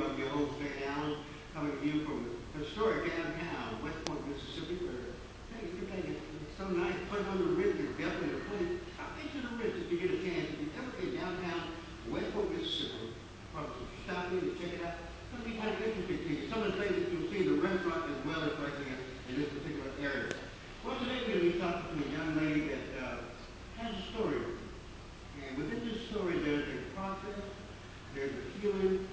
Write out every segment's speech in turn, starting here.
of your host, Van Allen, coming to you from the historic downtown, West Point, Mississippi, where, hey, you think it's so nice, put on the ridge, it's definitely a place. Stop into the ridge if you get a chance. If you're ever in downtown, West Point, Mississippi, probably stop in and check it out. It's going to be kind of interesting to you. Some of the things that you'll see in the restaurant as well as right there in this particular area. Well, today we're going to be talking to a young lady that has a story. And within this story, there's a process, there's a healing,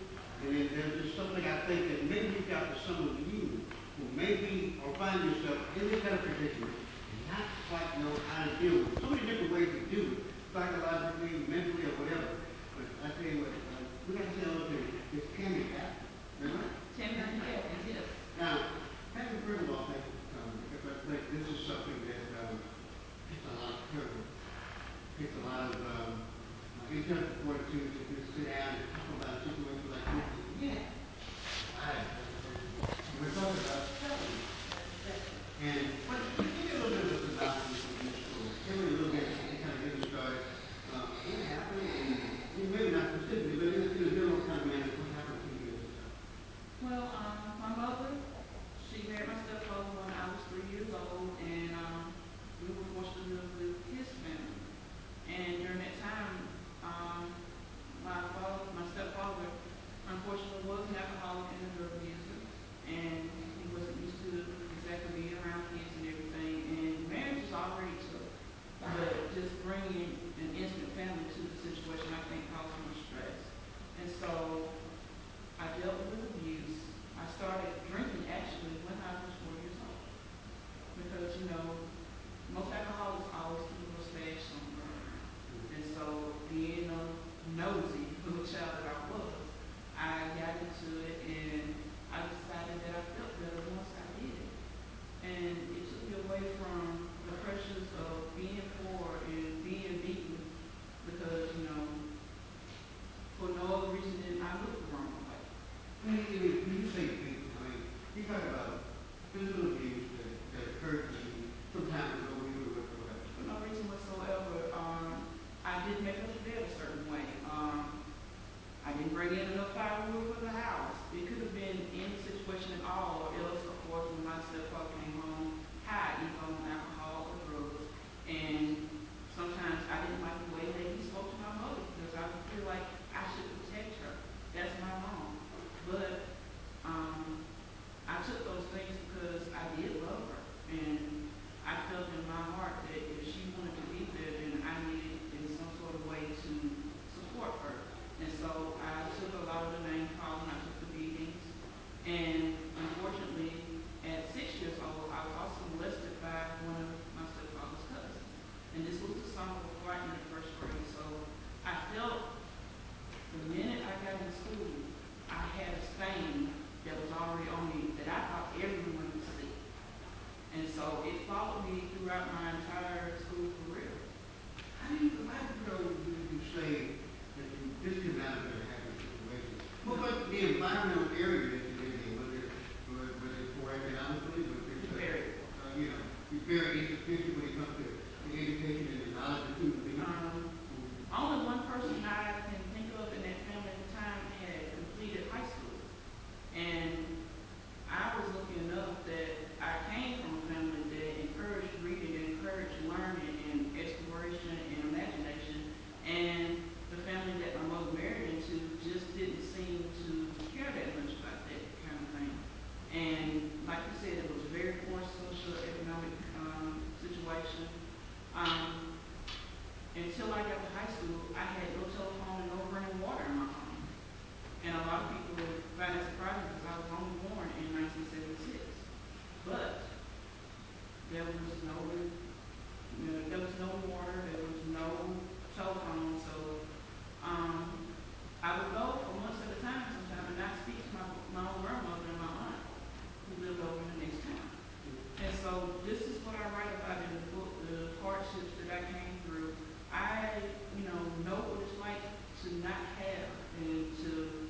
and then there's just something I think that may reach out to some of you who maybe or find yourself in this kind of predicament and not quite know how to deal with it. So many different ways to do it, psychologically, mentally, or whatever. But I tell you what, we got to say hello to it's Tammy Pat. Remember? Tammy Captain, yes. Now, Patrick Brimwell, because I think this is something that takes a lot of courage, takes a lot of internal fortitude to just sit down and talk about a situation like this. Yeah. We're talking about selling. And what, give me a little bit of a synopsis of your story. Tell me a little bit to kind of get us started. What happened? And maybe not specifically, but in a general kind of manner, what happened to you? Well, my mother, she married my stepfather when I was 3 years old, and we were forced to live with his family. And during that time, my stepfather, unfortunately, was an alcoholic and a drug abuser, and he wasn't used to exactly being around kids and everything. And marriage is already tough, but just bringing an instant family to the situation, I think, caused more stress. And so I dealt with abuse. I started drinking actually when I was 4 years old because, most alcoholics always keep a little stash somewhere around. And so being a nosy little child that I was, I got into it and I decided that I felt better once I did it. And it took me away from the pressures of being poor and being beaten because, for no other reason than I looked the wrong way. When you say beat, I mean, you talk about physical abuse that occurred to you sometimes for no reason whatsoever. For no reason whatsoever. I didn't make up the bed a certain way. I didn't bring in enough firewood for the house. It could have been any situation at all, or else, of course, when my stepfather came home, high, either on alcohol or drugs. And sometimes I didn't like the way that he spoke to my mother because I feel like I should protect her. That's my mom. But I took those things because I did love her. And I felt in my heart that if she wanted to be there, then I needed in some sort of way to support her. And so I took a lot of the name calling, I took the beatings. And unfortunately, at 6 years old, I was also molested by one of my stepfather's cousins. And this was the summer before I entered first grade. So I felt the minute I got in school, I had a stain that was already on me that I thought everyone would see. And so it followed me throughout my entire school career. How do you say that you just came out of a happy situation? What about the environmental area that you lived in? Was it poor economically? Was it, Very. very insufficient when it comes to education and the knowledge that you would be? Only one person I can think of in that family at the time had completed high school. And I was lucky enough that I came from a family that encouraged reading, encouraged learning and exploration and imagination. And the family that my mother married into just didn't seem to care that much about that kind of thing. And like you said, it was a very poor social economic situation. Until I got to high school, I had no telephone and no running water in my home. And a lot of people would find it surprising because I was only born in 1976. But there was there was no water, there was no telephone, so I would go for months at a time sometimes and not speak to my own grandmother and my aunt who lived over in the next town. And so this is what I write about in the book, the hardships that I came through. I, know what it's like to not have and to,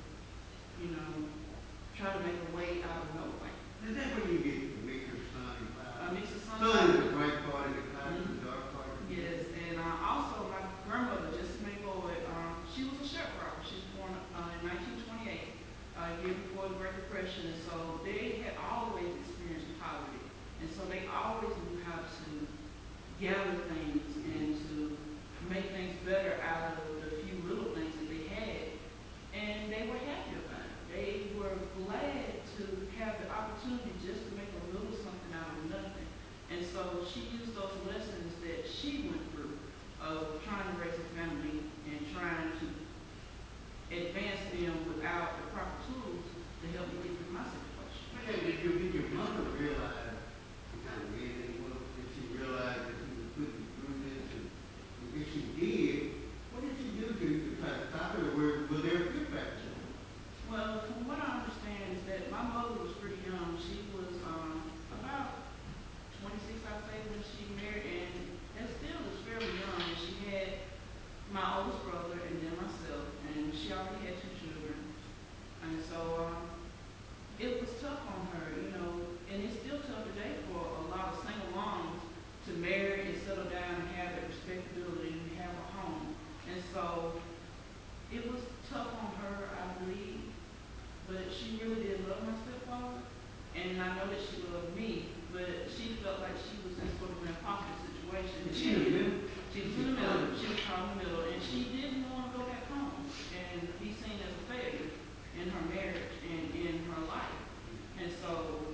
try to make a way out of no way. Is that when you get to mix your sun and cloud? Mix of sun. Sun is the bright part and the cloud is the dark part. Yes, and also my grandmother, just to make over it, she was a sharecropper. She was born in 1928 in year before the Great Depression, and so they had always experienced poverty, and so they always knew how to gather things and to make things better out of the few little things that they had, and they were happy about it. They were glad to have the opportunity just to make a little something out of nothing, and so she used those lessons that she went through of trying to raise a family and trying to advance them without the proper tools to help me get through my situation. Okay, did your mother realize the kind of man that he was? Did she realize that he was putting you through this? And if she did, what did she do to try to stop it, or were there a good factor? Well, from what I understand is that my mother was pretty young. She was about 26, I say, when she married, and that still was fairly young. And she had my oldest brother and then myself, and she already had 2 children. And so it was tough on her, you know, and it's still tough today for a lot of single moms to marry and settle down and have that respectability and have a home. And so it was tough on her, I believe, but she really did love my stepfather, and I know that she loved me, but she felt like she was in sort of an impossible situation. Is she in the middle? She was in the middle. She was caught in the middle, and she didn't want to go back home and be seen as a failure in her marriage and in her life. And so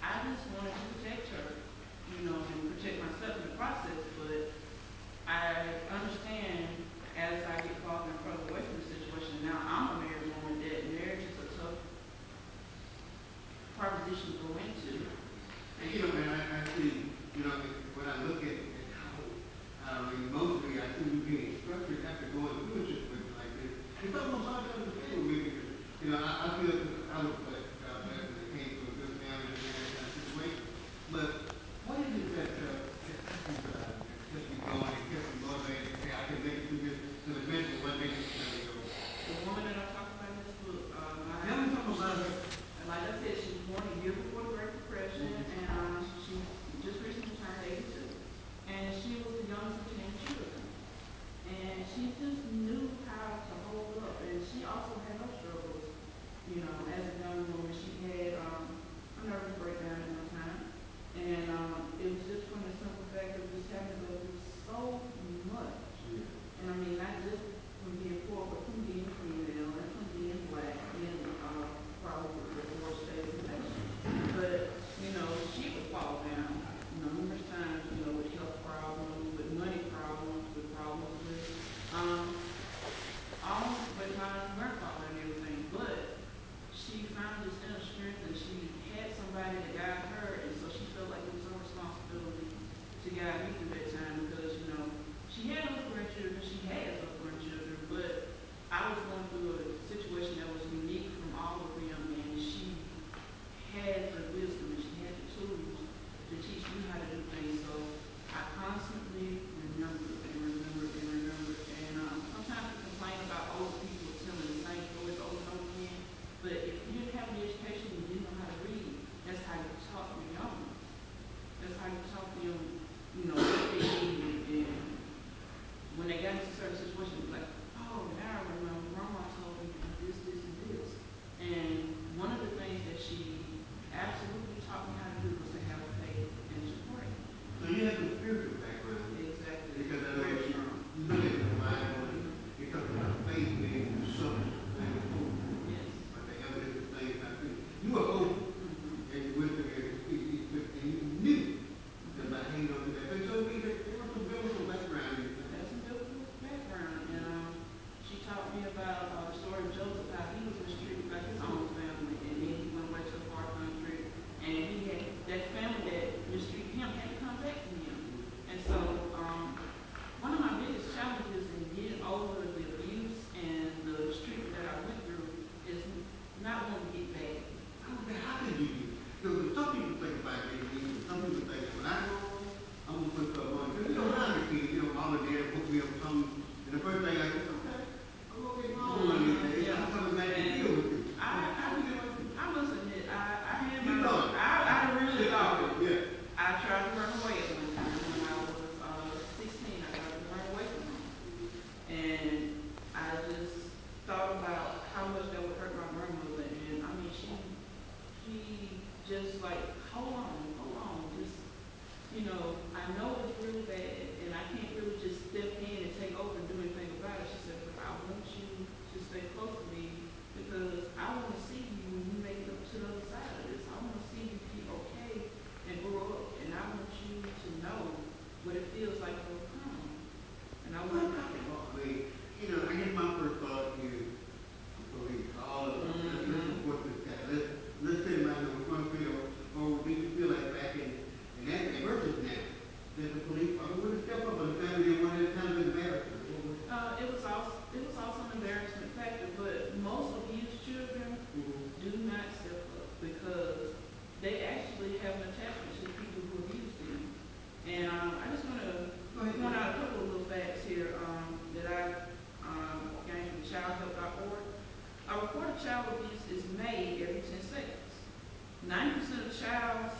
I just wanted to protect her, you know, and protect myself in the process. But I understand as I get farther and further away from the situation. Now I'm a married woman. That marriage is a tough proposition to go into. And you know, man, I see, you know, when I look at how emotionally I see you being structured after going through a situation like this, it's almost hard to understand with me because, you know, I feel I was blessed, God bless, and I came to a good family and that kind of situation. But what is it that kept you going and kept you motivated to say, I can make it through this to eventually one day this is going to go? The woman that I talked about in this book, Tell me something about her. like I said, she was born a year before the Great Depression, and she just recently turned 82. And she was the youngest of 10 children. And she just knew how to hold up. And she also had her struggles, you know, as a young woman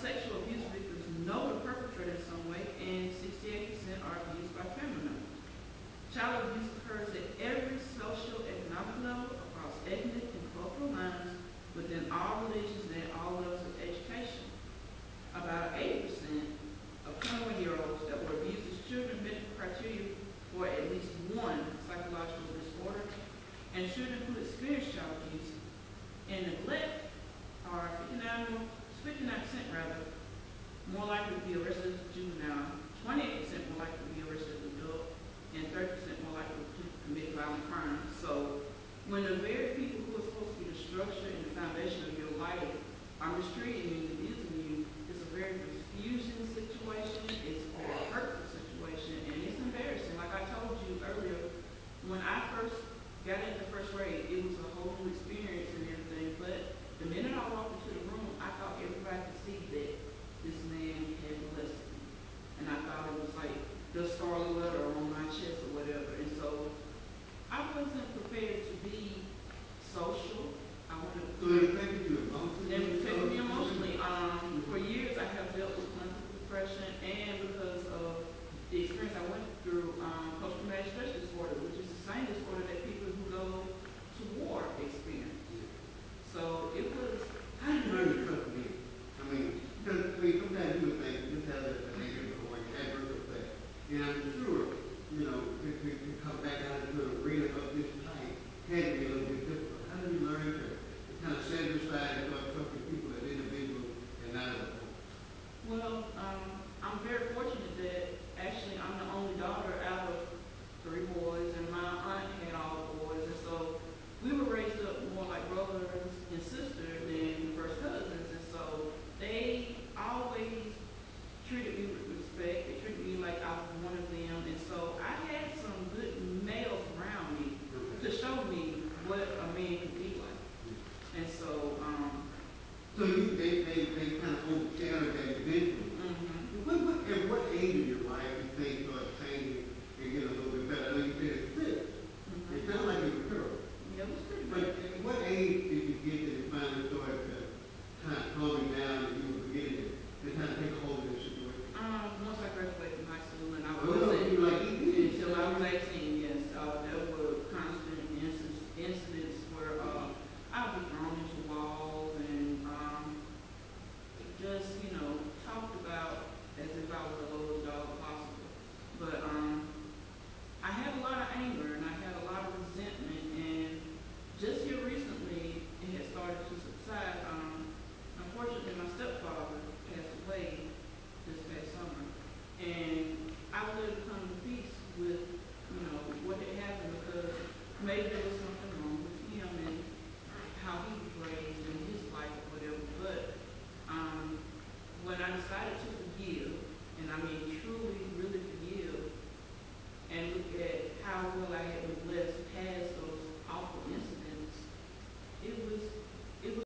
sexual abuse victims know the perpetrator in some way, and 68% are abused by family members. Child abuse occurs at every social economic level, across ethnic and cultural lines, within all religions and at all levels of education. About 80% of 21-year-olds that were abused as children met the criteria for at least one psychological disorder, and should include experienced child abuse and neglect are 59% rather more likely to be arrested as a juvenile, 28% more likely to be arrested as an adult, and 30% more likely to commit violent crimes. So when the very people who are supposed to be the structure and the foundation of your life are mistreating you and abusing you, it's a very confusing situation.